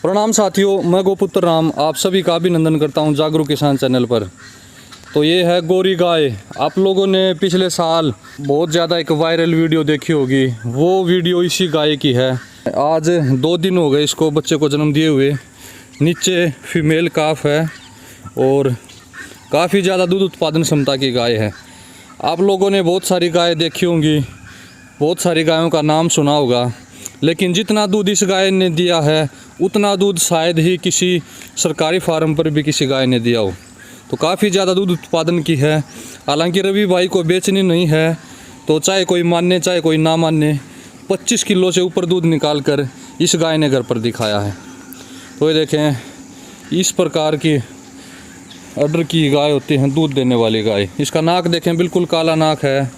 प्रणाम साथियों, मैं गोपुत्र राम आप सभी का अभिनंदन करता हूं जागरूक किसान चैनल पर। तो ये है गोरी गाय। आप लोगों ने पिछले साल बहुत ज़्यादा एक वायरल वीडियो देखी होगी, वो वीडियो इसी गाय की है। आज 2 दिन हो गए इसको बच्चे को जन्म दिए हुए। नीचे फीमेल काफ है और काफ़ी ज़्यादा दूध उत्पादन क्षमता की गाय है। आप लोगों ने बहुत सारी गाय देखी होंगी, बहुत सारी गायों का नाम सुना होगा, लेकिन जितना दूध इस गाय ने दिया है उतना दूध शायद ही किसी सरकारी फार्म पर भी किसी गाय ने दिया हो। तो काफ़ी ज़्यादा दूध उत्पादन की है। हालांकि रवि भाई को बेचनी नहीं है, तो चाहे कोई माने चाहे कोई ना माने, 25 किलो से ऊपर दूध निकाल कर इस गाय ने घर पर दिखाया है। तो ये देखें, इस प्रकार की अडर की गाय होती हैं, दूध देने वाली गाय। इसका नाक देखें, बिल्कुल काला नाक है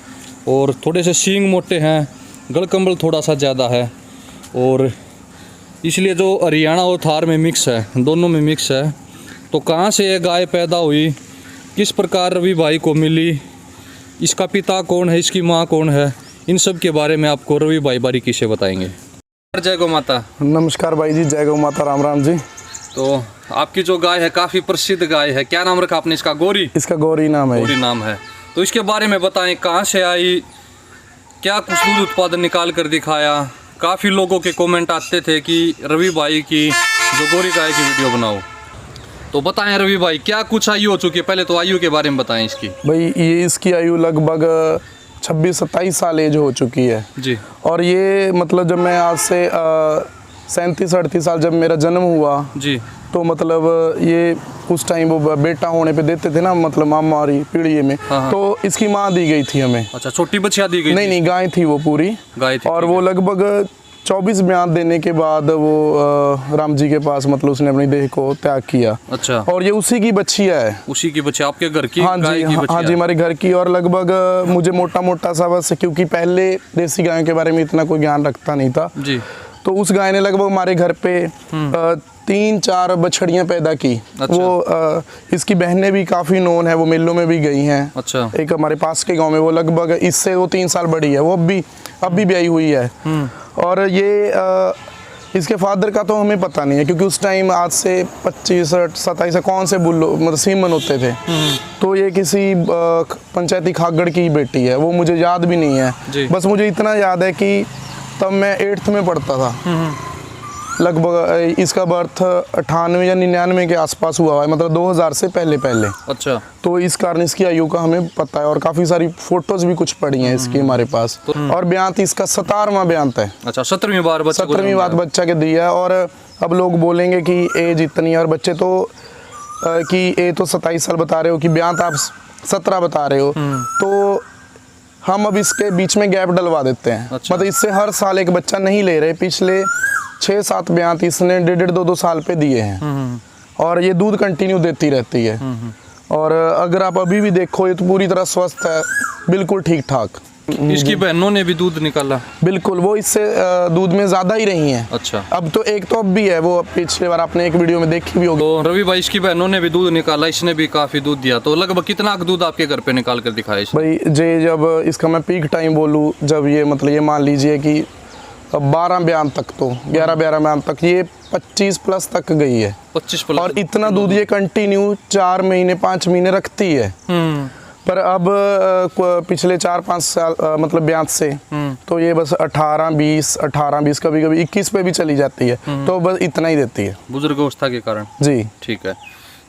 और थोड़े से सींग मोटे हैं, गलकंबल थोड़ा सा ज़्यादा है और इसलिए जो हरियाणा और थार में मिक्स है, दोनों में मिक्स है। तो कहाँ से ये गाय पैदा हुई, किस प्रकार रवि भाई को मिली, इसका पिता कौन है, इसकी माँ कौन है, इन सब के बारे में आपको रवि भाई बारीकी से बताएंगे। जय गौ माता। नमस्कार भाई जी, जय गौ माता, राम राम जी। तो आपकी जो गाय है काफ़ी प्रसिद्ध गाय है, क्या नाम रखा आपने इसका? गौरी। इसका गौरी नाम है। गौरी नाम है। तो इसके बारे में बताएं, कहाँ से आई, क्या कुछ दूध उत्पादन निकाल कर दिखाया। काफ़ी लोगों के कमेंट आते थे कि रवि भाई की जो गौरी गाय की वीडियो बनाओ। तो बताएं रवि भाई, क्या कुछ आयु हो चुकी है? पहले तो आयु के बारे में बताएं इसकी। भाई ये इसकी आयु लगभग 26-27 साल एज हो चुकी है जी। और ये मतलब जब मैं आज से 37-38 साल जब मेरा जन्म हुआ जी, तो मतलब ये उस टाइम वो बेटा होने पे देते थे ना, मतलब हमारी पीढ़ी में। हाँ। तो इसकी माँ दी गई थी हमें। अच्छा, छोटी बच्चियाँ दी गई? नहीं, गाय थी वो, पूरी गाय थी। और वो लगभग 24 ब्यात देने के बाद वो राम जी के पास मतलब उसने अपनी देह को त्याग किया। अच्छा। और ये उसी की बच्चियाँ है। उसी की बच्ची आपके घर की? हाँ जी, हाँ जी, हमारे घर की। और लगभग मुझे मोटा मोटा सा बस, क्योंकि पहले देसी गायों के बारे में इतना कोई ज्ञान रखता नहीं था जी। तो उस गाय ने लगभग हमारे घर पे 3-4 बछड़ियाँ पैदा की। अच्छा। वो इसकी बहनें भी काफ़ी नोन है, वो मेलों में भी गई हैं। अच्छा। एक हमारे पास के गांव में, वो लगभग इससे वो 3 साल बड़ी है, वो अब भी ब्याही हुई है। और ये इसके फादर का तो हमें पता नहीं है, क्योंकि उस टाइम आज से 25-27 कौन से बुल्लो मतलब सीमन होते थे। तो ये किसी पंचायती खागड़ की बेटी है, वो मुझे याद भी नहीं है। बस मुझे इतना याद है कि तब मैं 8th में पढ़ता था। लगभग इसका बर्थ 98 या 99 के आसपास हुआ है, मतलब 2000 से पहले। अच्छा। तो इस कारण इसकी आयु का हमें पता है और काफ़ी सारी फोटोज भी कुछ पड़ी हैं इसकी हमारे पास। और ब्यांत इसका 17वां ब्यांत है। अच्छा, 17वीं बार बच्चा के दिया है। और अब लोग बोलेंगे कि एज इतनी है और बच्चे तो कि ए तो 27 साल बता रहे हो, कि ब्यांत आप 17 बता रहे हो, तो हम अब इसके बीच में गैप डलवा देते हैं। अच्छा। मतलब इससे हर साल एक बच्चा नहीं ले रहे। पिछले 6-7 ब्यांत इसने 1.5-2 साल पे दिए हैं और ये दूध कंटिन्यू देती रहती है। और अगर आप अभी भी देखो, ये तो पूरी तरह स्वस्थ है, बिल्कुल ठीक ठाक। इसकी बहनों ने भी दूध निकाला? बिल्कुल, वो इससे दूध में ज़्यादा ही रही हैं। अच्छा। अब तो एक तो अब भी है, वो पिछले बार आपने एक वीडियो में देखी भी होगी। तो रवि भाई, इसकी बहनों ने भी दूध निकाला, इसने भी काफ़ी दूध दिया। तो लगभग कितना दूध आपके घर पे निकाल कर दिखाया इसने? भाई जे जब इसका मैं पीक टाइम बोलूँ, जब ये मतलब ये मान लीजिए कि 12 ब्यान तक, तो 11-12 ब्यान तक ये 25 प्लस तक गई है। 25 प्लस। और इतना दूध ये कंटिन्यू 4 महीने 5 महीने रखती है। पर अब पिछले 4-5 साल मतलब ब्यांत से तो ये बस 18-20 कभी कभी 21 पे भी चली जाती है। तो बस इतना ही देती है, बुजुर्ग अवस्था के कारण। जी ठीक है।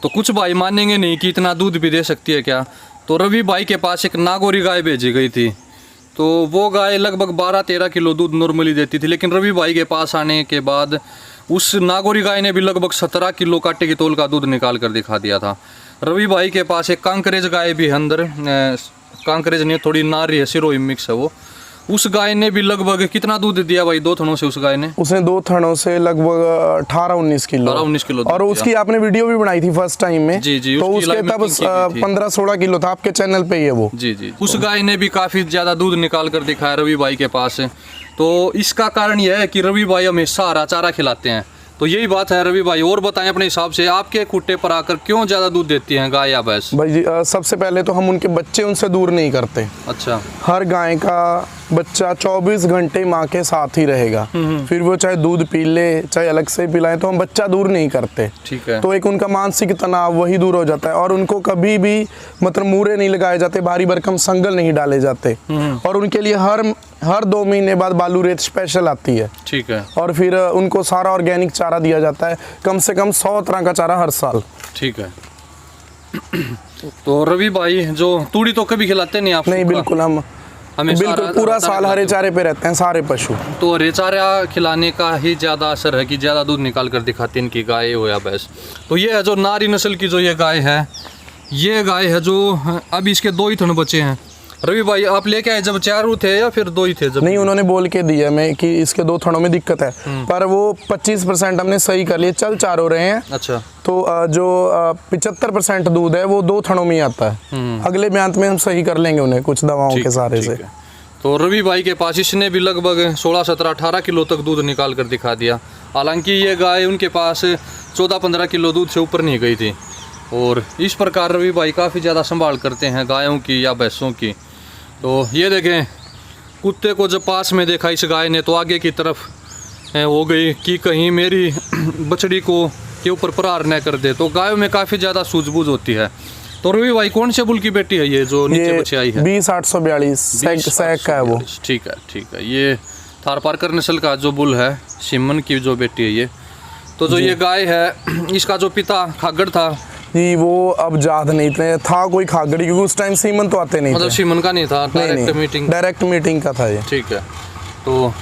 तो कुछ भाई मानेंगे नहीं कि इतना दूध भी दे सकती है क्या। तो रवि भाई के पास एक नागौरी गाय भेजी गई थी, तो वो गाय लगभग 12-13 किलो दूध नॉर्मली देती थी। लेकिन रवि भाई के पास आने के बाद उस नागौरी गाय ने भी लगभग 17 किलो काटे की तोल का दूध निकाल कर दिखा दिया था। रवि भाई के पास एक कांकरेज गाय भी है अंदर, कांकरेज नहीं, थोड़ी नारी है, सिरोही मिक्स है वो। उस गाय ने भी लगभग कितना दूध दिया भाई 2 थनों से? उस गाय ने, उसने 2 थनों से लगभग 18-19 किलो। और उसकी आपने वीडियो भी बनाई थी फर्स्ट टाइम में। जी जी। तो उसके तब 15-16 किलो था, आपके चैनल पे ही है वो। जी जी। उस गाय ने भी काफी ज्यादा दूध निकाल कर दिखाया रवि भाई के पास। तो इसका कारण यह है कि रवि भाई हमेशा हरा चारा खिलाते हैं। तो यही बात है रवि भाई, और बताएं अपने हिसाब से आपके खुट्टे पर आकर क्यों ज़्यादा दूध देती हैं गाय या भैंस? भाई जी, सबसे पहले तो हम उनके बच्चे उनसे दूर नहीं करते। अच्छा। हर गाय का बच्चा 24 घंटे माँ के साथ ही रहेगा। फिर वो चाहे दूध पी ले, चाहे अलग से पिलाएं, तो हम बच्चा दूर नहीं करते। ठीक है। तो एक उनका मानसिक तनाव वही दूर हो जाता है, और उनको कभी भी मतलब मूरे नहीं लगाए जाते, भारी भरकम संगल नहीं डाले जाते। और उनके लिए हर 2 महीने बाद बालू रेत स्पेशल आती है। ठीक है। और फिर उनको सारा ऑर्गेनिक चारा दिया जाता है, कम से कम 100 तरह का चारा हर साल। ठीक है। तो रवि भाई, जो तूड़ी तो कभी खिलाते नहीं आप? नहीं, बिल्कुल हम बिल्कुल पूरा साल हरे चारे पे रहते हैं सारे पशु। तो हरे चारा खिलाने का ही ज़्यादा असर है कि ज़्यादा दूध निकाल कर दिखाती है इनकी गाय हो या भैंस? तो ये है जो नारी नस्ल की जो ये गाय है, ये गाय है जो अभी इसके 2 ही थन बचे हैं। रवि भाई, आप लेके आए जब 4 थे या फिर 2 ही थे जब? नहीं, उन्होंने बोल के दिया मैं कि इसके 2 थनों में दिक्कत है, पर वो 25% हमने सही कर लिए, चल 4 हो रहे हैं। अच्छा। तो जो 75% दूध है वो 2 थनों में ही आता है। अगले ब्यांत में हम सही कर लेंगे उन्हें कुछ दवाओं के सहारे से। तो रवि भाई के पास इसने भी लगभग 16, 17, 18 किलो तक दूध निकाल कर दिखा दिया। हालांकि ये गाय उनके पास 14, 15 किलो दूध से ऊपर नहीं गई थी। और इस प्रकार रवि भाई काफ़ी ज़्यादा संभाल करते हैं गायों की या भैंसों की। तो ये देखें, कुत्ते को जब पास में देखा इस गाय ने तो आगे की तरफ हो गई कि कहीं मेरी बछड़ी को के ऊपर प्रहार न कर दे। तो गायों में काफ़ी ज़्यादा सूझबूझ होती है। तो रवि भाई, कौन से बुल की बेटी है ये जो नीचे बची आई है? 20,842 सैक का है वो। ठीक है, ठीक है। ये थारपारकर नस्ल का जो बुल है, सिमन की जो बेटी है ये। तो जो ये गाय है, इसका जो पिता खागड़ था जी, वो अब याद नहीं था कोई खागड़ी, क्योंकि उस टाइम सीमन तो आते नहीं मतलब थे। सिमन का नहीं था, डायरेक्ट मीटिंग का था ये। ठीक है। तो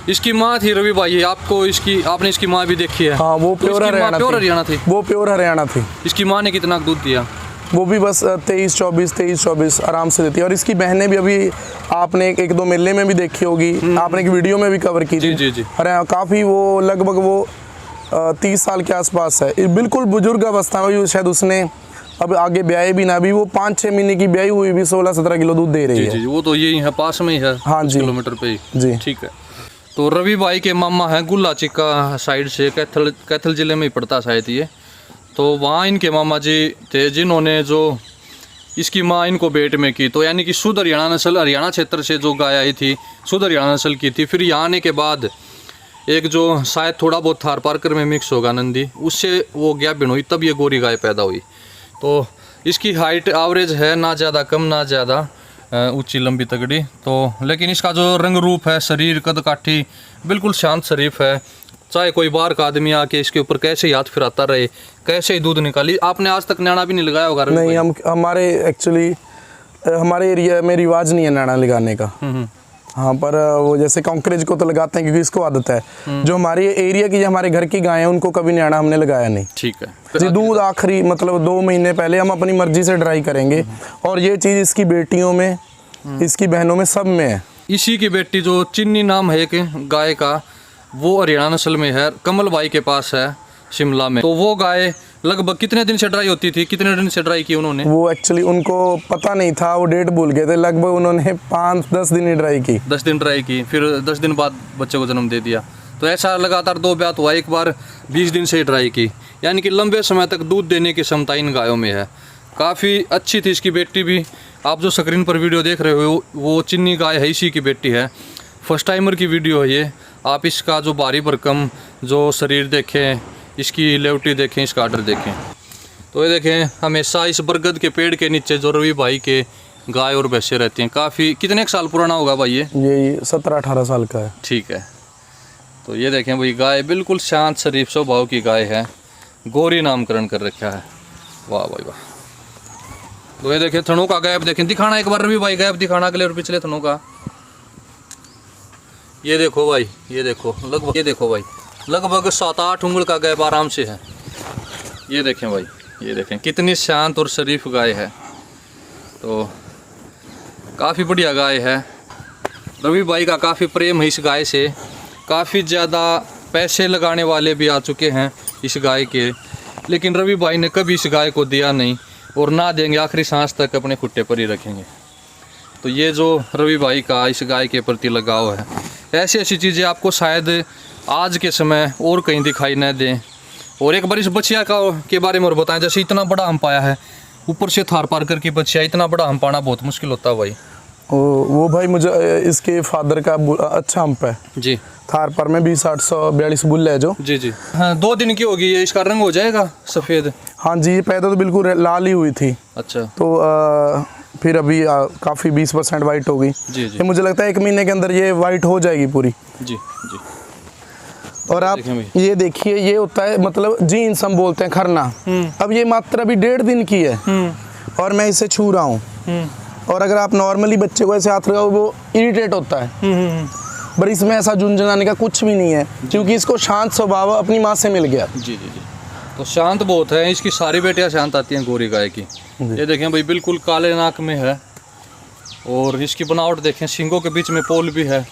इसकी माँ थी रवि भाई, आपने इसकी माँ भी देखी है? हाँ, वो प्योर हरियाणा थी। वो प्योर हरियाणा थी। इसकी माँ ने कितना दूध दिया? वो भी बस 23-24 आराम से देती है। और इसकी बहनें भी अभी आपने एक 2 मेले में भी देखी होगी, आपने एक वीडियो में भी कवर की थी। जी। हरियाणा काफ़ी, वो लगभग वो 30 साल के आसपास है, बिल्कुल बुजुर्ग अवस्था में। शायद उसने अब आगे ब्याई भी ना, भी वो 5-6 महीने की ब्याई हुई भी 16-17 किलो दूध दे रही है। जी, वो तो यही है, पास में ही है। हाँ जी, किलोमीटर पे ही। जी, ठीक है। तो रवि भाई के मामा है गुल्ला चिक्का साइड से, कैथल जिले में ही पड़ता शायद ये। तो वहाँ इनके मामा जी थे जिन्होंने जो इसकी माँ इनको बेट में की। तो यानी कि शुद्ध हरियाणा नस्ल, हरियाणा क्षेत्र से जो गाय आई थी, शुद्ध हरियाणा नस्ल की थी। फिर यहाँ आने के बाद एक जो शायद थोड़ा बहुत थारपारकर में मिक्स होगा नंदी, उससे वो गैप हुई, तब ये गोरी गाय पैदा हुई। तो इसकी हाइट एवरेज है, ना ज़्यादा कम ना ज़्यादा ऊंची लंबी तगड़ी। तो लेकिन इसका जो रंग रूप है, शरीर कद काठी बिल्कुल शांत शरीफ है। चाहे कोई बाहर का आदमी आके इसके ऊपर कैसे ही हाथ फिराता रहे, कैसे ही दूध निकाली। आपने आज तक नैना भी नहीं लगाया होगा? नहीं, हमारे एक्चुअली हमारे एरिया में रिवाज नहीं है नैना लगाने का। हाँ, पर वो जैसे कांकरेज को तो लगाते हैं क्योंकि इसको आदत है। जो हमारे एरिया की, हमारे घर की गाय है, उनको कभी नैना हमने लगाया नहीं। ठीक है जी, दूध आखिरी मतलब 2 महीने पहले हम अपनी मर्जी से ड्राई करेंगे। और ये चीज़ इसकी बेटियों में, इसकी बहनों में, सब में है। इसी की बेटी जो चिन्नी नाम है एक गाय का, वो हरियाणा नस्ल में है, कमल भाई के पास है शिमला में। तो वो गाय लगभग कितने दिन से ड्राई होती थी? कितने दिन से ड्राई की उन्होंने? वो एक्चुअली उनको पता नहीं था, वो डेट भूल गए थे। लगभग उन्होंने 5-10 दिन ही ड्राई की। 10 दिन ड्राई की, फिर 10 दिन बाद बच्चे को जन्म दे दिया। तो ऐसा लगातार 2 ब्यात हुआ, एक बार 20 दिन से ही ड्राई की। यानी कि लंबे समय तक दूध देने की क्षमता इन गायों में है। काफ़ी अच्छी थी इसकी बेटी भी। आप जो स्क्रीन पर वीडियो देख रहे हो वो चिन्नी गाय है, इसी की बेटी है। फर्स्ट टाइमर की वीडियो है ये। आप इसका जो भारी भरकम जो शरीर देखें, इसकी लेवटी देखें, इसका आर्डर देखें। तो ये देखें, हमेशा इस बरगद के पेड़ के नीचे जो रवि भाई के गाय और भैंसे रहती हैं। काफ़ी कितने साल पुराना होगा भाई ये? 17-18 साल का है। ठीक है। तो ये देखें भाई, गाय बिल्कुल शांत शरीफ स्वभाव की गाय है। गौरी नामकरण कर रखा है। वाह भाई वाह। तो ये देखें, थनों का गैप देखें, दिखाना एक बार रवि भाई, गैप दिखाना अगले और पिछले थनों का। ये देखो भाई, ये देखो लगभग, ये देखो भाई, लगभग 7-8 उंगल का गैप आराम से है। ये देखें भाई, ये देखें कितनी शांत और शरीफ गाय है। तो काफ़ी बढ़िया गाय है। रवि भाई का काफ़ी प्रेम है इस गाय से। काफ़ी ज़्यादा पैसे लगाने वाले भी आ चुके हैं इस गाय के, लेकिन रवि भाई ने कभी इस गाय को दिया नहीं और ना देंगे, आखिरी सांस तक अपने खुट्टे पर ही रखेंगे। तो ये जो रवि भाई का इस गाय के प्रति लगाव है, ऐसी ऐसी चीज़ें आपको शायद आज के समय और कहीं दिखाई न दें। और एक बार इस बछिया का के बारे में और बताएं। जैसे इतना बड़ा हम पाया है, ऊपर से थारपारकर की बछिया, इतना बड़ा हम पाना बहुत मुश्किल होता है भाई। वो भाई मुझे इसके फादर का अच्छा हम्प है जी। थार पर में 20-842 बुल है जो। जी जी। हाँ 2 दिन की होगी ये, इसका रंग हो जाएगा सफ़ेद? हाँ जी, पैदा तो बिल्कुल लाल ही हुई थी। अच्छा। तो फिर अभी काफ़ी 20% वाइट हो गई। जी जी। ये मुझे लगता है 1 महीने के अंदर ये वाइट हो जाएगी पूरी। जी जी। और आप ये देखिए, ये होता है मतलब जीन्स हम बोलते हैं खरना। अब ये मात्र अभी 1.5 दिन की है और मैं इसे छू रहा हूँ। और अगर आप नॉर्मली बच्चे को ऐसे हाथ लगाओ वो इरिटेट होता है, पर इसमें ऐसा झुंझुनाने का कुछ भी नहीं है क्योंकि इसको शांत स्वभाव अपनी माँ से मिल गया। जी जी जी। तो शांत बहुत है, इसकी सारी बेटियां शांत आती हैं गोरी गाय की। ये देखें भाई बिल्कुल काले नाक में है और इसकी बनावट देखें, सींगों के बीच में पोल भी है,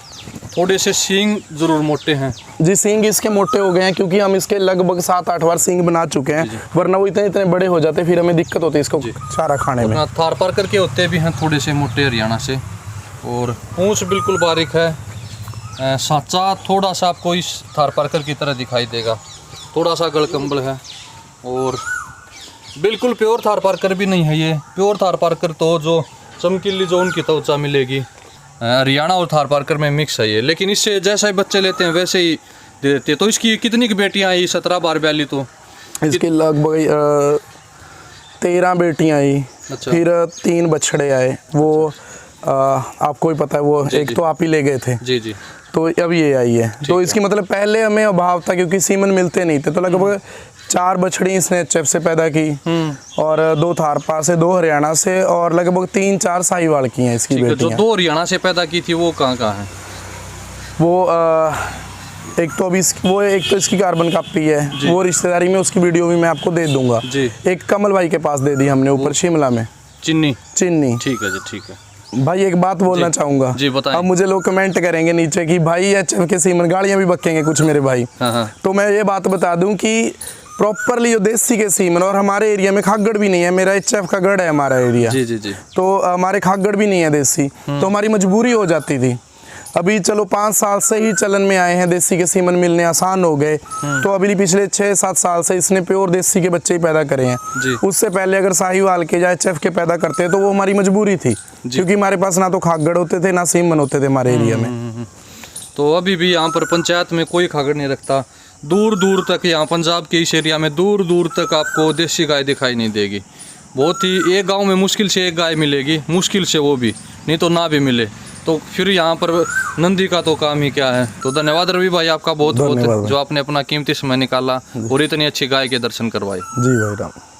थोड़े से सींग जरूर मोटे हैं। जी, सींग इसके मोटे हो गए हैं क्योंकि हम इसके लगभग 7-8 बार सींग बना चुके हैं, वरना वो इतने इतने बड़े हो जाते फिर हमें दिक्कत होती है इसको चारा खाने में। थार पारकर के होते भी हैं थोड़े से मोटे हरियाणा से, और पूंछ बिल्कुल बारीक है। सांचा थोड़ा सा आपको इस थार पारकर की तरह दिखाई देगा, थोड़ा सा गलकंबल है और बिल्कुल प्योर थार पारकर भी नहीं है ये। प्योर थार पारकर तो जो चमकीली जो उनकी त्वचा मिलेगी, हरियाणा और थार पारकर में मिक्स है ये, लेकिन इससे जैसा ही बच्चे लेते हैं वैसे ही दे देते हैं। तो इसकी कितनी की बेटियां आई? 17-12 तो इसके लगभग 13 बेटियां आई। अच्छा। फिर 3 बछड़े आए, वो आपको ही पता है, वो एक तो आप ही ले गए थे। जी जी। तो अब ये आई है। तो इसकी मतलब पहले हमें अभाव था क्योंकि सीमन मिलते नहीं थे, तो लगभग 4 बछड़ी इसने एचएफ से पैदा की और 2 थारपा से, 2 हरियाणा से और लगभग 3-4 साहिवाल की हैं इसकी बेटियां। जो 2 हरियाणा से पैदा की थी वो कहाँ हैं? वो एक तो अभी वो एक तो इसकी कार्बन कापी है, वो रिश्तेदारी में, उसकी वीडियो भी मैं आपको दे दूंगा जी। एक कमल भाई के पास दे दी हमने ऊपर शिमला में, चिन्नी। ठीक है जी, ठीक है भाई। एक बात बोलना चाहूंगा जी, बताएं। अब मुझे लोग कमेंट करेंगे नीचे कि भाई एचएफ के सीमन गाड़ियां भी बकेंगे कुछ मेरे भाई। हाँ। तो मैं ये बात बता दूं कि प्रॉपरली जो देसी के सीमन, और हमारे एरिया में खागड़ भी नहीं है, मेरा एचएफ का गढ़ है हमारा एरिया। जी जी जी। तो हमारे खागड़ भी नहीं है देसी, तो हमारी मजबूरी हो जाती थी। अभी चलो 5 साल से ही चलन में आए हैं, देसी के सीमन मिलने आसान हो गए, तो अभी पिछले 6-7 साल से इसने प्योर देसी के बच्चे ही पैदा करे हैं जी। उससे पहले अगर साहिवाल के या एचएफ के पैदा करते तो वो हमारी मजबूरी थी क्योंकि हमारे पास ना तो खागड़ होते थे ना सीमन होते थे हमारे एरिया में। तो अभी भी यहाँ पर पंचायत में कोई खागड़ नहीं रखता। दूर दूर तक यहाँ पंजाब के इस एरिया में दूर दूर तक आपको देसी गाय दिखाई नहीं देगी। बहुत ही, एक गांव में मुश्किल से एक गाय मिलेगी, मुश्किल से, वो भी नहीं तो ना भी मिले। तो फिर यहाँ पर नंदी का तो काम ही क्या है। तो धन्यवाद रवि भाई आपका बहुत बहुत, जो आपने अपना कीमती समय निकाला और इतनी अच्छी गाय के दर्शन करवाए। जी भाई राम।